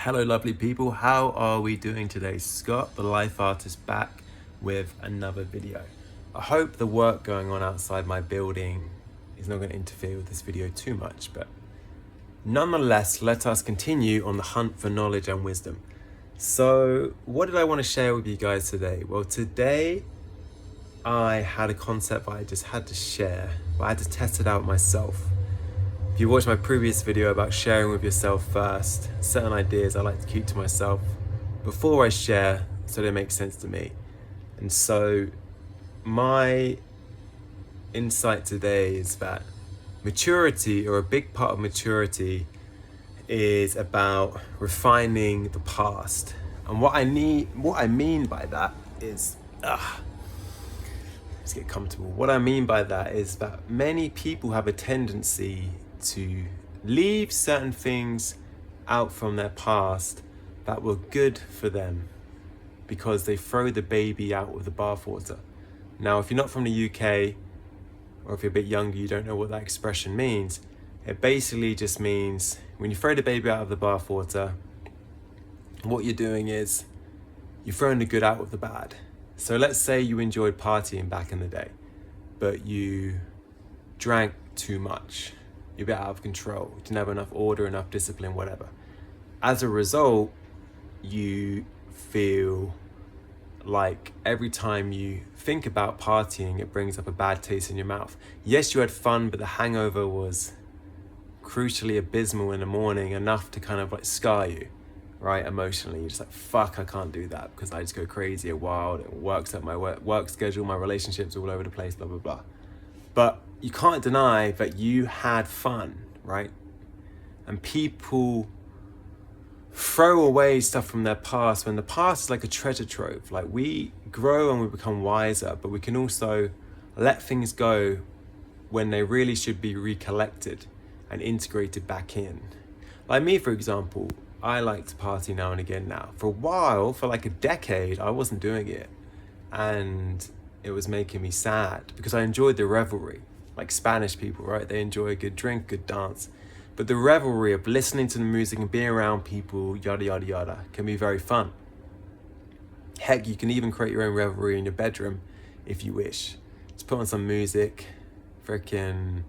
Hello lovely people, how are we doing today? Scott, the life artist, back with another video. I hope the work going on outside my building is not going to interfere with this video too much, but nonetheless, let us continue on the hunt for knowledge and wisdom. So what did I want to share with you guys today? Well, today I had a concept I just had to share, but I had to test it out myself. If you watched my previous video about sharing with yourself first, certain ideas I like to keep to myself before I share so they make sense to me. And so my insight today is that maturity, or a big part of maturity, is about refining the past. And what I mean by that is, let's get comfortable. What I mean by that is that many people have a tendency to leave certain things out from their past that were good for them because they throw the baby out with the bathwater. Now, if you're not from the UK, or if you're a bit younger, you don't know what that expression means. It basically just means when you throw the baby out of the bathwater, what you're doing is you're throwing the good out with the bad. So let's say you enjoyed partying back in the day, but you drank too much. You're a bit out of control, you didn't have enough order, enough discipline, whatever. As a result, you feel like every time you think about partying, it brings up a bad taste in your mouth. Yes, you had fun, but the hangover was crucially abysmal in the morning, enough to kind of like scar you, right? Emotionally, you're just like, fuck, I can't do that because I just go crazy and wild. It works at my work schedule, my relationships all over the place, blah, blah, blah. But you can't deny that you had fun, right? And people throw away stuff from their past when the past is like a treasure trove. Like, we grow and we become wiser, but we can also let things go when they really should be recollected and integrated back in. Like me, for example, I like to party now and again now. For a while, for like a decade, I wasn't doing it. And it was making me sad because I enjoyed the revelry. Like Spanish people, right? They enjoy a good drink, good dance. But the revelry of listening to the music and being around people, yada, yada, yada, can be very fun. Heck, you can even create your own revelry in your bedroom if you wish. Just put on some music, freaking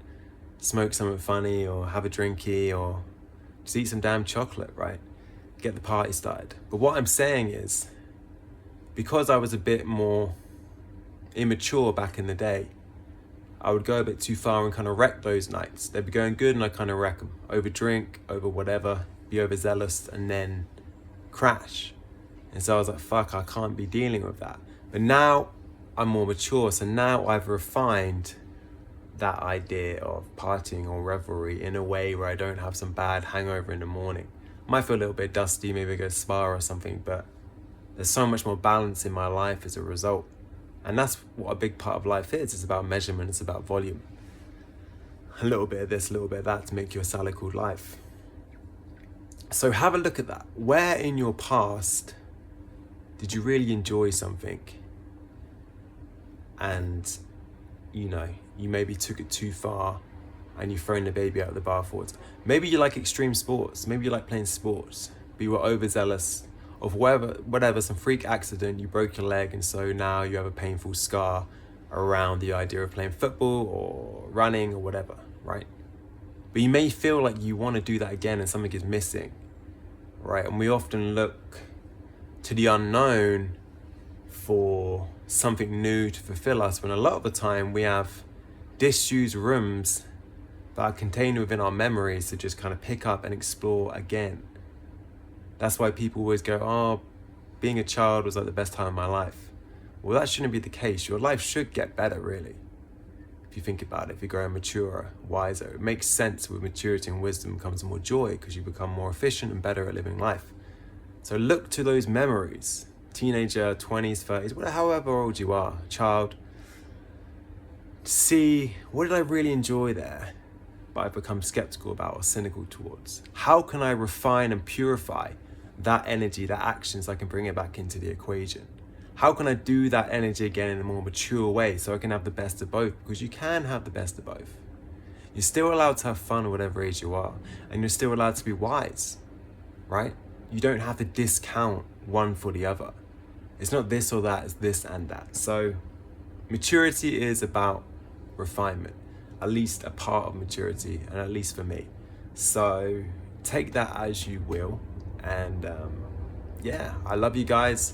smoke something funny, or have a drinky, or just eat some damn chocolate, right? Get the party started. But what I'm saying is, because I was a bit more immature back in the day, I would go a bit too far and kind of wreck those nights. They'd be going good and I kind of wreck them. Over drink, over whatever, be overzealous, and then crash. And so I was like, fuck, I can't be dealing with that. But now I'm more mature, so now I've refined that idea of partying or revelry in a way where I don't have some bad hangover in the morning. Might feel a little bit dusty, maybe go to spa or something, but there's so much more balance in my life as a result. And that's what a big part of life is. It's about measurement, it's about volume. A little bit of this, a little bit of that to make you a salad called life. So have a look at that. Where in your past did you really enjoy something? And, you maybe took it too far and you've thrown the baby out of the bathwater. Maybe you like extreme sports. Maybe you like playing sports, but you were overzealous of whatever, some freak accident, you broke your leg, and so now you have a painful scar around the idea of playing football or running or whatever, right? But you may feel like you want to do that again and something is missing, right? And we often look to the unknown for something new to fulfill us, when a lot of the time we have disused rooms that are contained within our memories to just kind of pick up and explore again. That's why people always go, oh, being a child was like the best time of my life. Well, that shouldn't be the case. Your life should get better, really. If you think about it, if you grow mature, wiser, it makes sense. With maturity and wisdom comes more joy because you become more efficient and better at living life. So look to those memories, teenager, 20s, 30s, however old you are, child. See, what did I really enjoy there, but I've become skeptical about or cynical towards? How can I refine and purify that energy, that action, so I can bring it back into the equation? How can I do that energy again in a more mature way so I can have the best of both? Because you can have the best of both. You're still allowed to have fun at whatever age you are, and you're still allowed to be wise, right? you don't have to discount one for the other. It's not this or that, it's this and that. So maturity is about refinement, at least a part of maturity, and at least for me. So take that as you will. And yeah, I love you guys.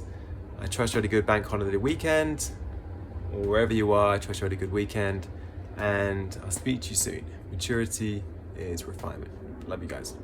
I trust you had a good bank holiday weekend, or wherever you are, I trust you had a good weekend. And I'll speak to you soon. Maturity is refinement. Love you guys.